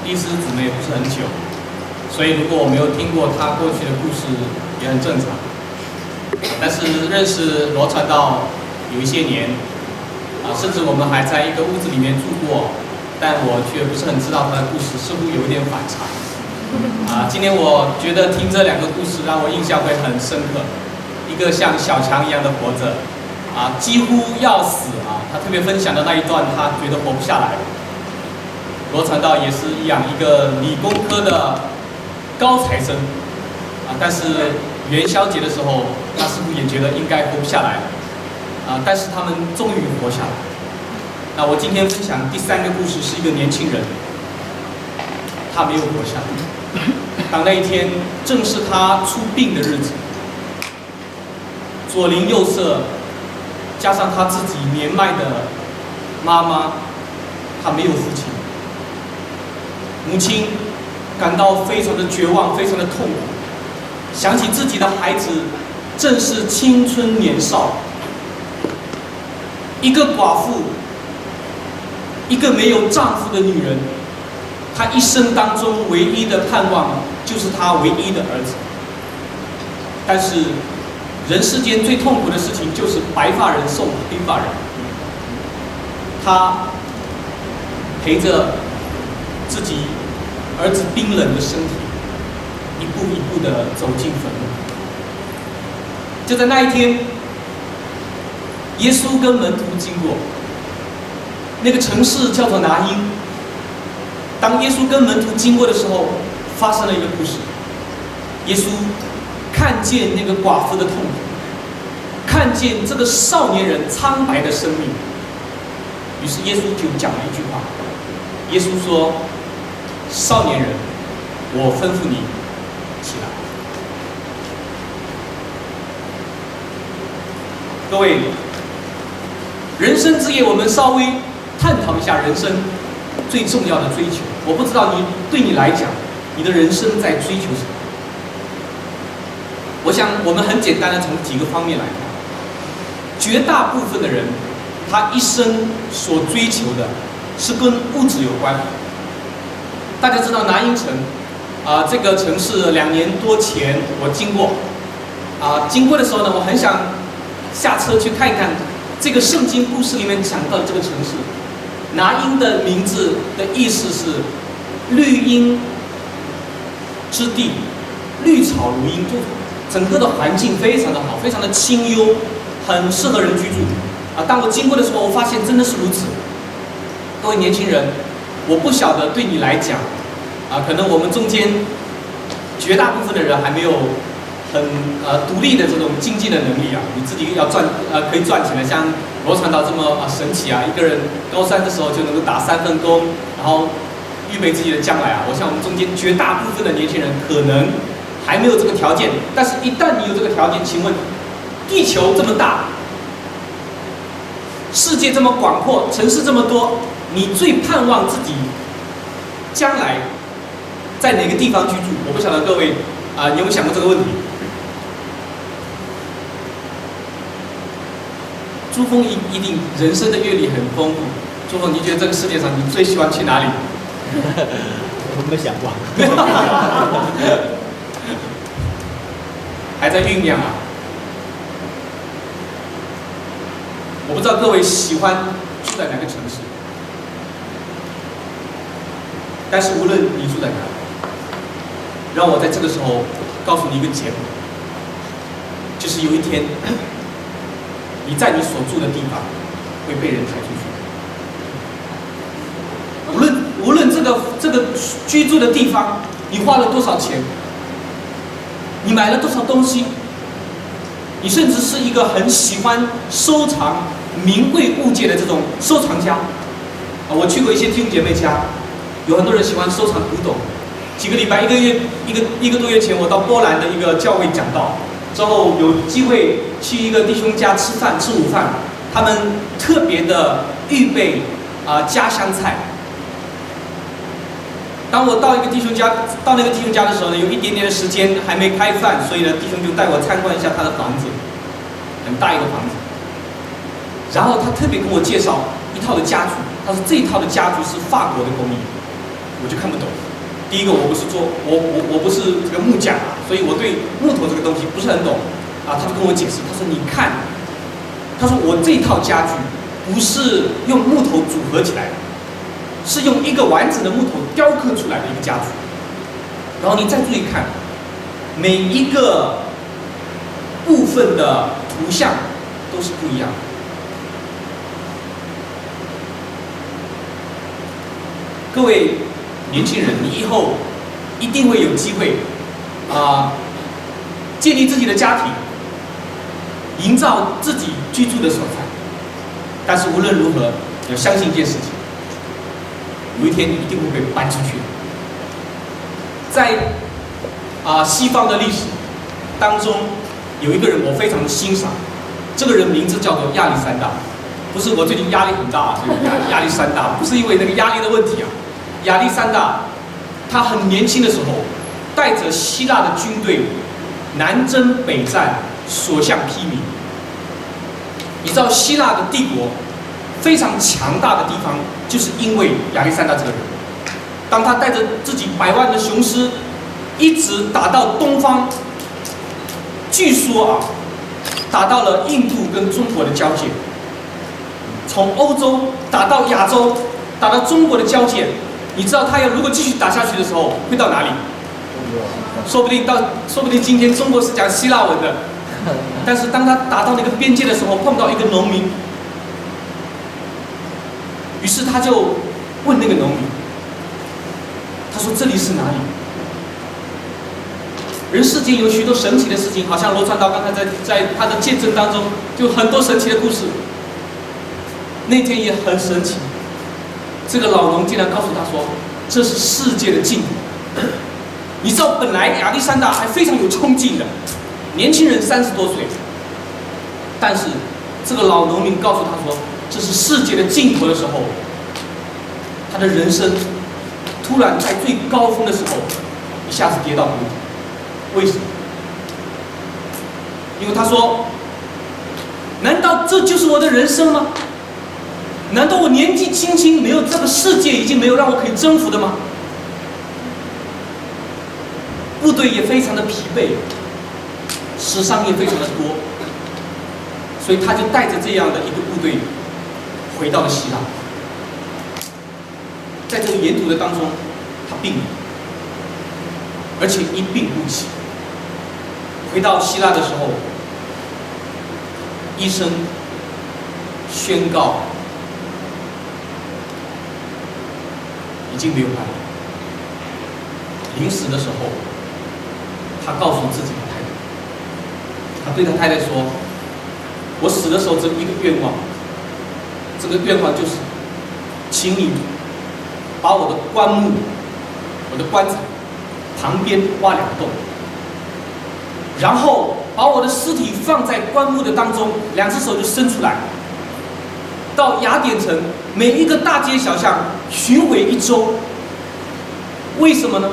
历史姊妹不是很久，所以如果我没有听过她过去的故事也很正常。但是认识罗传道有一些年，甚至我们还在一个屋子里面住过，但我却不是很知道她的故事，似乎有一点反常。今天我觉得听这两个故事让我印象会很深刻。一个像小强一样的活着，几乎要死他特别分享的那一段，他觉得活不下来。罗传道也是一样，一个理工科的高材生，但是元宵节的时候，他似乎也觉得应该活不下来了，但是他们终于活下来。那我今天分享第三个故事是一个年轻人，他没有活下来。当那一天正是他出殡的日子，左邻右舍，加上他自己年迈的妈妈，他没有父亲，母亲感到非常的绝望，非常的痛苦，想起自己的孩子正是青春年少，一个寡妇，一个没有丈夫的女人，她一生当中唯一的盼望就是她唯一的儿子。但是人世间最痛苦的事情就是白发人送黑发人。她陪着自己儿子冰冷的身体，一步一步地走进坟墓。就在那一天，耶稣跟门徒经过那个城市，叫做拿因。当耶稣跟门徒经过的时候，发生了一个故事。耶稣看见那个寡妇的痛苦，看见这个少年人苍白的生命，于是耶稣就讲了一句话。耶稣说：“少年人，我吩咐你起来。”各位，人生之夜，我们稍微探讨一下人生最重要的追求。我不知道对你来讲，你的人生在追求什么？我想我们很简单的从几个方面来看。绝大部分的人，他一生所追求的是跟物质有关。大家知道拿因城，这个城市2年多前我经过，经过的时候呢，我很想下车去看一看这个圣经故事里面讲到的这个城市。拿因的名字的意思是绿荫之地，绿草如茵，就整个的环境非常的好，非常的清幽，很适合人居住。当我经过的时候，我发现真的是如此。各位年轻人，我不晓得对你来讲，可能我们中间绝大部分的人还没有很独立的这种经济的能力你自己要可以赚钱的，像罗传道这么神奇一个人高三的时候就能够打3份工，然后预备自己的将来我想我们中间绝大部分的年轻人可能还没有这个条件，但是一旦你有这个条件，请问地球这么大，世界这么广阔，城市这么多，你最盼望自己将来在哪个地方居住？我不晓得各位你有没有想过这个问题？朱峰一定人生的阅历很丰富。朱峰，你觉得这个世界上你最喜欢去哪里？我没想过。还在酝酿我不知道各位喜欢住在哪个城市，但是无论你住在哪里，让我在这个时候告诉你一个结果，就是有一天你在你所住的地方会被人抬出去。无论这个居住的地方你花了多少钱，你买了多少东西，你甚至是一个很喜欢收藏名贵物件的这种收藏家。我去过一些弟兄姐妹家，有很多人喜欢收藏古董。几个礼拜、一个多月前，我到波兰的一个教会讲道，之后有机会去一个弟兄家吃午饭，他们特别的预备家乡菜。当我到那个弟兄家的时候呢，有一点点的时间还没开饭，所以呢，弟兄就带我参观一下他的房子，很大一个房子。然后他特别跟我介绍一套的家具，他说这一套的家具是法国的工艺，我就看不懂。第一个，我不是这个木匠啊，所以我对木头这个东西不是很懂啊。他就跟我解释，他说你看，他说我这套家具不是用木头组合起来的，是用一个完整的木头雕刻出来的一个家具。然后你再注意看，每一个部分的图像都是不一样的。各位年轻人，你以后一定会有机会建立自己的家庭，营造自己居住的所在。但是无论如何，要相信一件事情，有一天你一定会被搬出去。在西方的历史当中，有一个人我非常的欣赏，这个人名字叫做亚历山大。不是我最近压力很大啊，亚历山大不是因为那个压力的问题啊。亚历山大他很年轻的时候，带着希腊的军队南征北战，所向披靡。你知道希腊的帝国非常强大的地方，就是因为亚历山大这个人。当他带着自己100万的雄师，一直打到东方，据说打到了印度跟中国的交界，从欧洲打到亚洲，打到中国的交界。你知道他如果继续打下去的时候会到哪里？说不定今天中国是讲希腊文的，但是当他打到那个边界的时候，碰到一个农民，于是他就问那个农民，他说这里是哪里？人世间有许多神奇的事情，好像罗传道刚才在他的见证当中，就很多神奇的故事。那天也很神奇。这个老农竟然告诉他说：“这是世界的尽头。”你知道，本来亚历山大还非常有冲劲的，年轻人30多岁，但是这个老农民告诉他说：“这是世界的尽头”的时候，他的人生突然在最高峰的时候，一下子跌到谷底。为什么？因为他说：“难道这就是我的人生吗？难道我年纪轻轻，没有这个世界已经没有让我可以征服的吗？”部队也非常的疲惫，死伤也非常的多，所以他就带着这样的一个部队回到了希腊。在这个沿途的当中，他病了，而且一病不起。回到希腊的时候，医生宣告已经没有办法。临死的时候，他告诉自己的太太，他对他太太说：“我死的时候只有一个愿望，这个愿望就是，请你把我的棺木、我的棺材旁边挖2个洞，然后把我的尸体放在棺木的当中，2只手就伸出来，到雅典城每一个大街小巷巡回1周。为什么呢？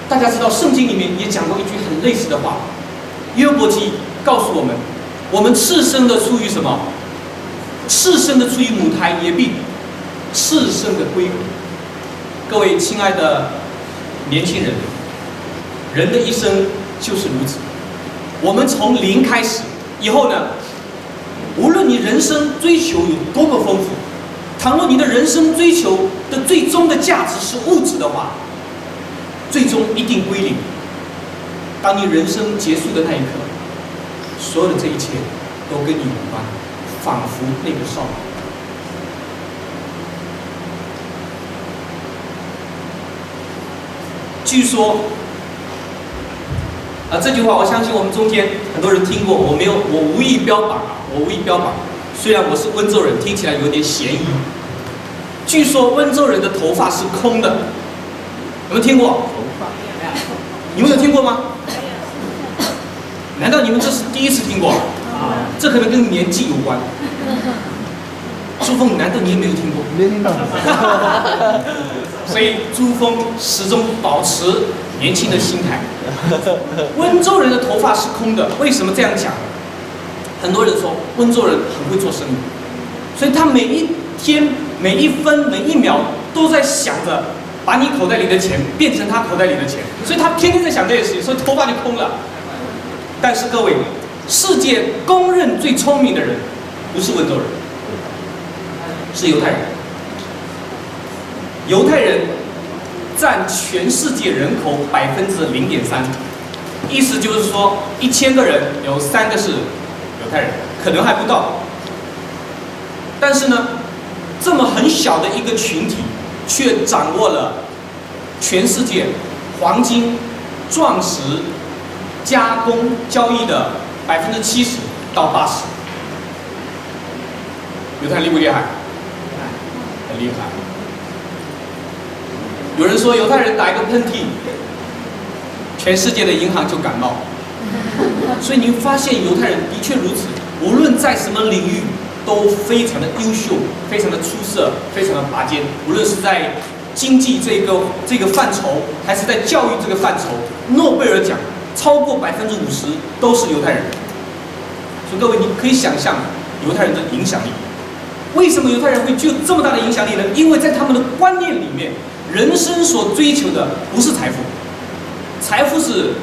大家知道圣经里面也讲过一句很类似的话，约伯记告诉我们，我们赤身的出于什么？赤身的出于母胎，也必赤身的归回。各位亲爱的年轻人，人的一生就是如此。我们从0开始，以后呢，无论你人生追求有多么丰富，倘若你的人生追求的最终的价值是物质的话，最终一定归零。当你人生结束的那一刻，所有的这一切都跟你无关，仿佛那个少年。据说，这句话我相信我们中间很多人听过，我无意标榜我无意标榜。虽然我是温州人，听起来有点嫌疑。据说温州人的头发是空的，有没有听过？你们有听过吗？难道你们这是第一次听过？这可能跟年纪有关。朱峰，难道你也没有听过？没听到。所以朱峰始终保持年轻的心态。温州人的头发是空的，为什么这样讲？很多人说温州人很会做生意，所以他每一天、每一分、每一秒都在想着把你口袋里的钱变成他口袋里的钱，所以他天天在想这些事情，所以头发就空了。但是各位，世界公认最聪明的人不是温州人，是犹太人。犹太人占全世界人口0.3%，意思就是说1000个人有3个是犹太人，可能还不到。但是呢，这么很小的一个群体，却掌握了全世界黄金、钻石加工交易的70%到80%。犹太人厉不厉害？很厉害。有人说犹太人打一个喷嚏，全世界的银行就感冒。所以您发现犹太人的确如此，无论在什么领域都非常的优秀，非常的出色，非常的拔尖。无论是在经济这个范畴，还是在教育这个范畴，诺贝尔奖超过50%都是犹太人。所以各位，你可以想象犹太人的影响力。为什么犹太人会具有这么大的影响力呢？因为在他们的观念里面，人生所追求的不是财富，财富是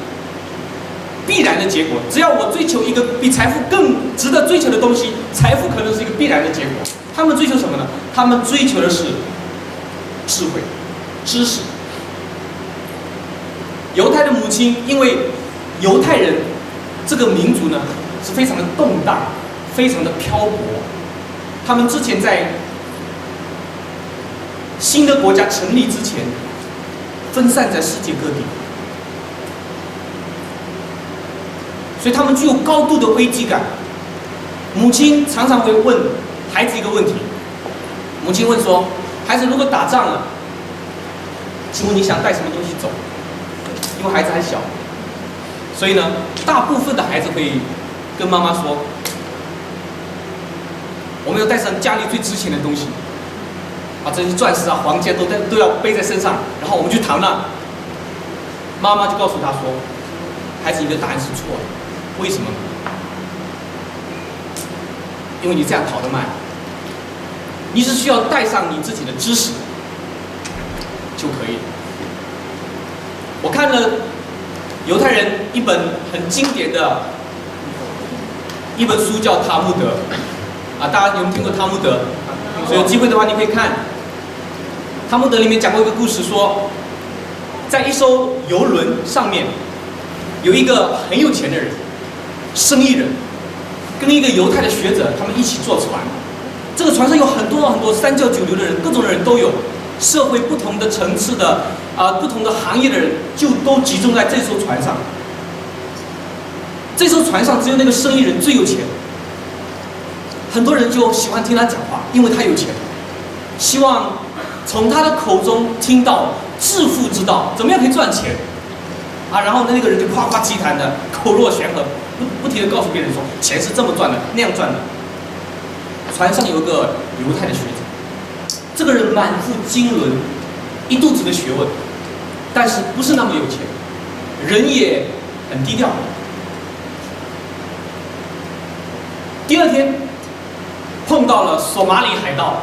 必然的结果。只要我追求一个比财富更值得追求的东西，财富可能是一个必然的结果。他们追求什么呢？他们追求的是智慧、知识。犹太的母亲，因为犹太人这个民族呢是非常的动荡，非常的漂泊。他们之前在新的国家成立之前，分散在世界各地，所以他们具有高度的危机感。母亲常常会问孩子一个问题，母亲问说：“孩子，如果打仗了，请问你想带什么东西走？”因为孩子还小，所以呢，大部分的孩子会跟妈妈说：“我们要带上家里最值钱的东西。”这些钻石啊、黄金都要背在身上，然后我们去逃难。妈妈就告诉他说：“孩子，你的答案是错的，为什么呢？因为你这样逃得慢，你只需要带上你自己的知识就可以了。”我看了犹太人一本很经典的一本书，叫《塔木德》大家有没有听过塔木德？所以有机会的话，你可以看。塔木德里面讲过一个故事，说，在一艘游轮上面，有一个很有钱的人，生意人，跟一个犹太的学者，他们一起坐船。这个船上有很多三教九流的人，各种的人都有，社会不同的层次的不同的行业的人，就都集中在这艘船上。这艘船上只有那个生意人最有钱。很多人就喜欢听他讲话，因为他有钱，希望从他的口中听到致富之道，怎么样可以赚钱然后那个人就夸夸其谈的，口若悬河，不停的告诉别人说钱是这么赚的，那样赚的。船上有一个犹太的学者，这个人满腹经纶，一肚子的学问，但是不是那么有钱，人也很低调。第二天碰到了索马里海盗，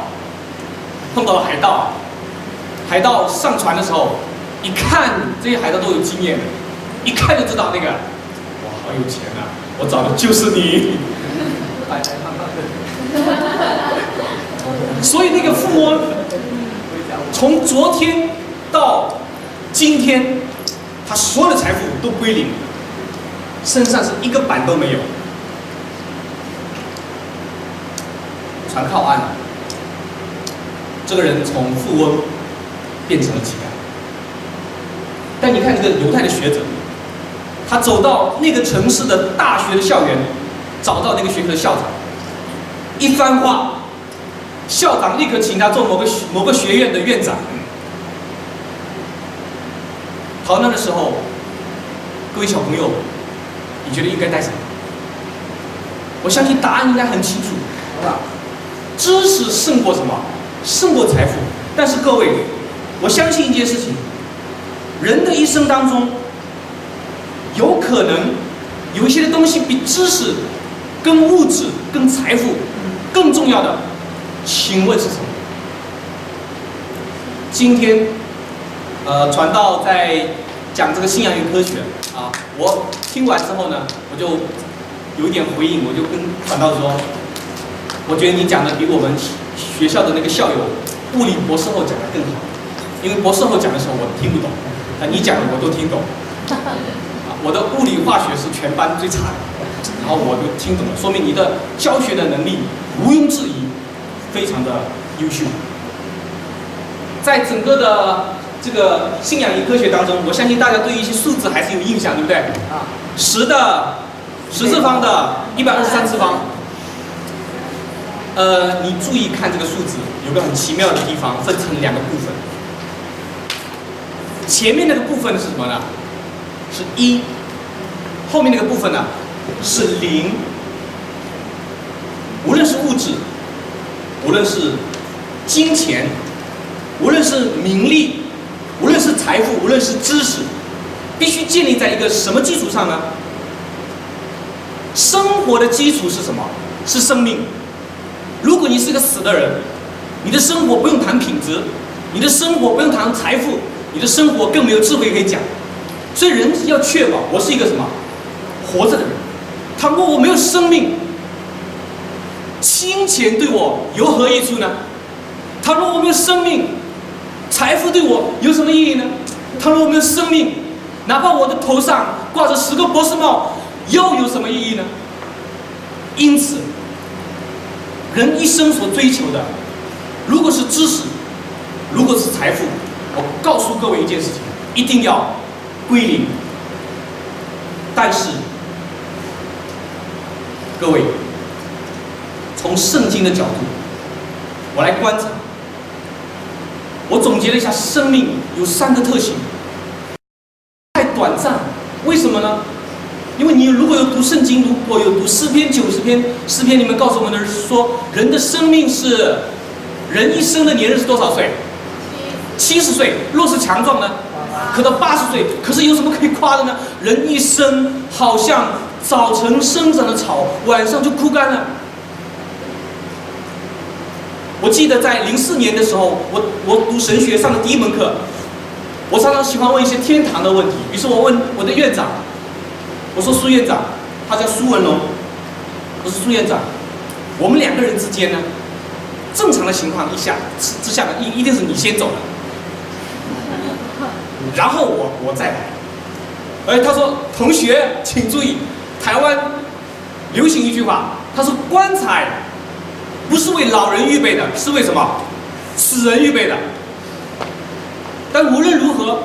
海盗上船的时候，一看这些海盗都有经验的，一看就知道那个，哇，好有钱啊！我找的就是你。所以那个富翁，从昨天到今天，他所有的财富都归零，身上是一个板都没有。船靠岸了，这个人从富翁变成了乞丐。但你看这个犹太的学者，他走到那个城市的大学的校园，找到那个学校的校长，一番话，校长立刻请他做某个学院的院长。逃难的时候，各位小朋友，你觉得应该带什么？我相信答案应该很清楚，好不好？知识胜过什么？胜过财富。但是各位，我相信一件事情，人的一生当中，有可能有一些的东西比知识、跟物质、跟财富更重要的，请问是什么？今天传道在讲这个信仰与科学啊，我听完之后呢，我就有一点回应，我就跟传道说，我觉得你讲的比我们学校的那个校友物理博士后讲的更好，因为博士后讲的时候我听不懂，你讲的我都听懂。我的物理化学是全班最差的，然后我就听懂了，说明你的教学的能力毋庸置疑，非常的优秀。在整个的这个信仰与科学当中，我相信大家对一些数字还是有印象，对不对？10的10次方的123次方。你注意看这个数字，有个很奇妙的地方，分成2个部分。前面那个部分是什么呢？是1，后面那个部分呢是0。无论是物质，无论是金钱，无论是名利，无论是财富，无论是知识，必须建立在一个什么基础上呢？生活的基础是什么？是生命。如果你是个死的人，你的生活不用谈品质，你的生活不用谈财富，你的生活更没有智慧可以讲。所以人要确保我是一个什么活着的人。倘若我没有生命，金钱对我有何益处呢？倘若我没有生命，财富对我有什么意义呢？倘若我没有生命，哪怕我的头上挂着10个博士帽，又有什么意义呢？因此，人一生所追求的，如果是知识，如果是财富，我告诉各位一件事情，一定要归零。但是，各位，从圣经的角度，我来观察，我总结了一下，生命有3个特性，太短暂。为什么呢？因为你如果有读圣经，如果有读诗篇90篇，诗篇里面告诉我们的说，人的生命是，人一生的年日是多少岁？70岁。若是强壮呢，可到80岁。可是有什么可以夸的呢？人一生好像早晨生长的草，晚上就枯干了。我记得在04年的时候，我读神学上的第1门课，我常常喜欢问一些天堂的问题。于是我问我的院长，我说苏院长，他叫苏文龙，我说苏院长，我们2个人之间呢，正常的情况之下呢，一定是你先走了，然后我再来。他说同学请注意，台湾流行一句话，他说棺材不是为老人预备的，是为什么？死人预备的。但无论如何，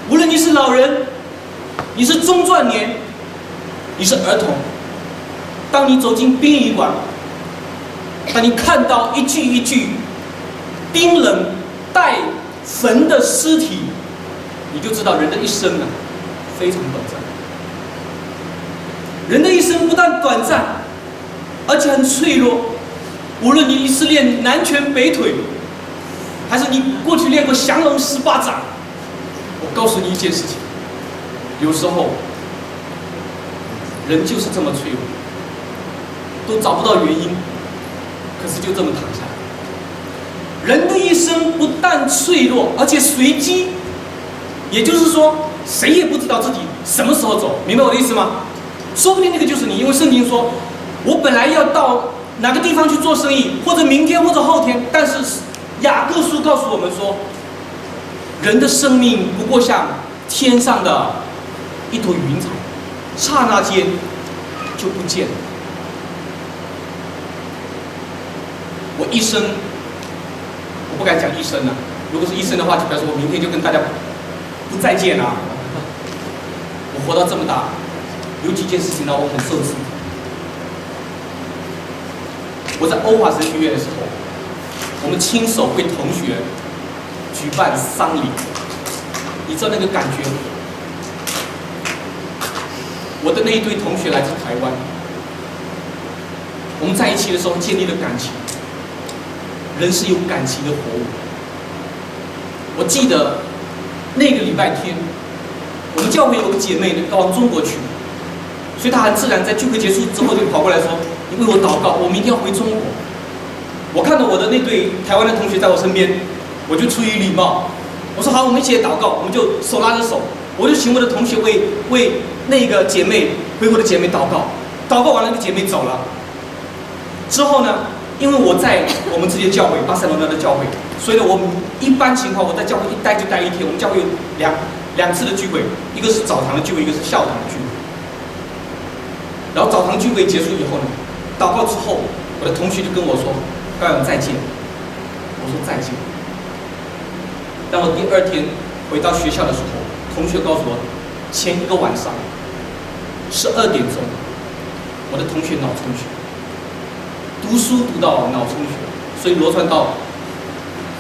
无论你是老人，你是中壮年，你是儿童，当你走进殡仪馆，当你看到一具一具冰冷带坟的尸体，你就知道人的一生啊，非常短暂。人的一生不但短暂，而且很脆弱。无论你是练南拳北腿，还是你过去练过降龙18掌，我告诉你一件事情，有时候人就是这么脆弱，都找不到原因，可是就这么躺下来。人的一生不但脆弱，而且随机，也就是说，谁也不知道自己什么时候走，明白我的意思吗？说不定那个就是你，因为圣经说，我本来要到哪个地方去做生意，或者明天，或者后天，但是雅各书告诉我们说，人的生命不过像天上的一朵云彩，刹那间就不见了。我一生，我不敢讲一生啊，如果是一生的话，就表示我明天就跟大家不再见了。我活到这么大，有几件事情让我很受刺激。我在欧华神学院的时候，我们亲手为同学举办丧礼，你知道那个感觉吗？我的那一堆同学来自台湾，我们在一起的时候建立了感情。人是有感情的活物。我记得那个礼拜天，我们教会有个姐妹要往中国去，所以她很自然在聚会结束之后就跑过来说：“你为我祷告，我明天要回中国。”我看到我的那对台湾的同学在我身边，我就出于礼貌，我说好，我们一起来祷告，我们就手拉着手，我就请我的同学为那个姐妹回国的姐妹祷告，祷告完了，那个姐妹走了。之后呢，因为我在我们自己的教会巴塞罗那的教会，所以呢，我们一般情况我在教会一待就待一天。我们教会有两次的聚会，一个是早堂的聚会，一个是下午堂的聚会。然后早堂聚会结束以后呢，祷告之后，我的同学就跟我说：“高阳再见。”我说再见。当我第二天回到学校的时候，同学告诉我，前一个晚上12点钟，我的同学脑充血，读书读到脑充血，所以罗传道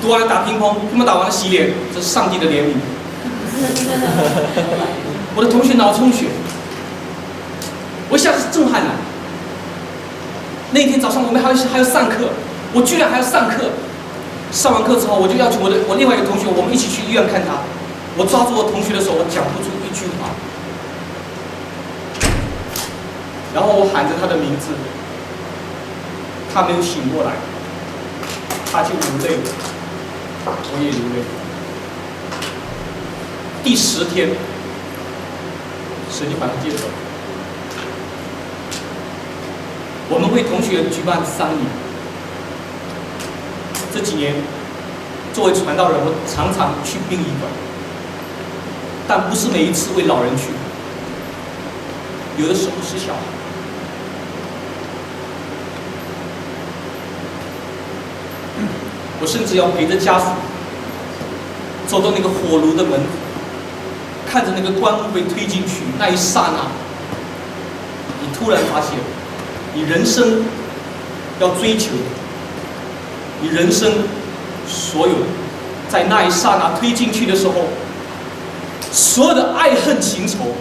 读完了打乒乓，乒乓打完了洗脸，这是上帝的怜悯。我的同学脑充血，我一下子震撼了。那天早上我们还要上课，我居然还要上课。上完课之后，我就要求我另外一个同学，我们一起去医院看他。我抓住我同学的手，我讲不出一句话。然后我喊着他的名字，他没有醒过来，他就流泪了，我也流泪了。第10天，神就把他接走。我们为同学举办丧礼。这几年，作为传道人，我常常去殡仪馆，但不是每一次为老人去，有的时候是小孩。我甚至要陪着家属走到那个火炉的门口，看着那个棺木被推进去，那一刹那，你突然发现，你人生要追求的，你人生所有在那一刹那推进去的时候，所有的爱恨情仇，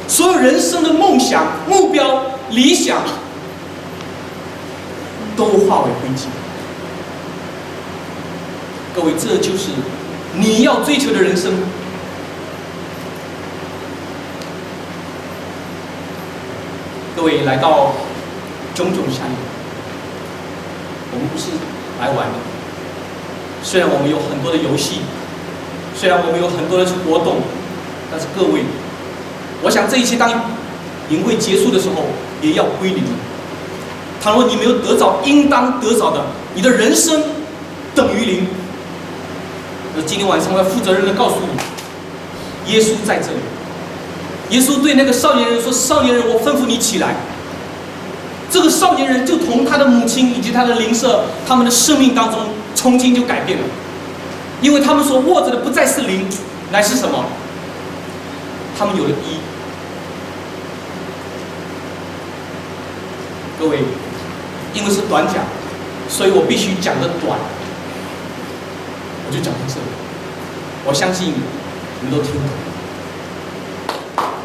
所有人生的梦想、目标、理想，都化为灰烬。各位，这就是你要追求的人生。各位来到种种山里，我们不是来玩的。虽然我们有很多的游戏，虽然我们有很多的活动，但是各位，我想这一切当营会结束的时候，也要归零。倘若你没有得着应当得着的，你的人生等于零。那今天晚上我要负责任的告诉你，耶稣在这里。耶稣对那个少年人说：“少年人，我吩咐你起来。”这个少年人就同他的母亲以及他的邻舍，他们的生命当中从今就改变了，因为他们所握着的不再是灵，乃是什么？他们有了一。各位，因为是短讲，所以我必须讲得短，我就讲到这里。我相信你们都听懂。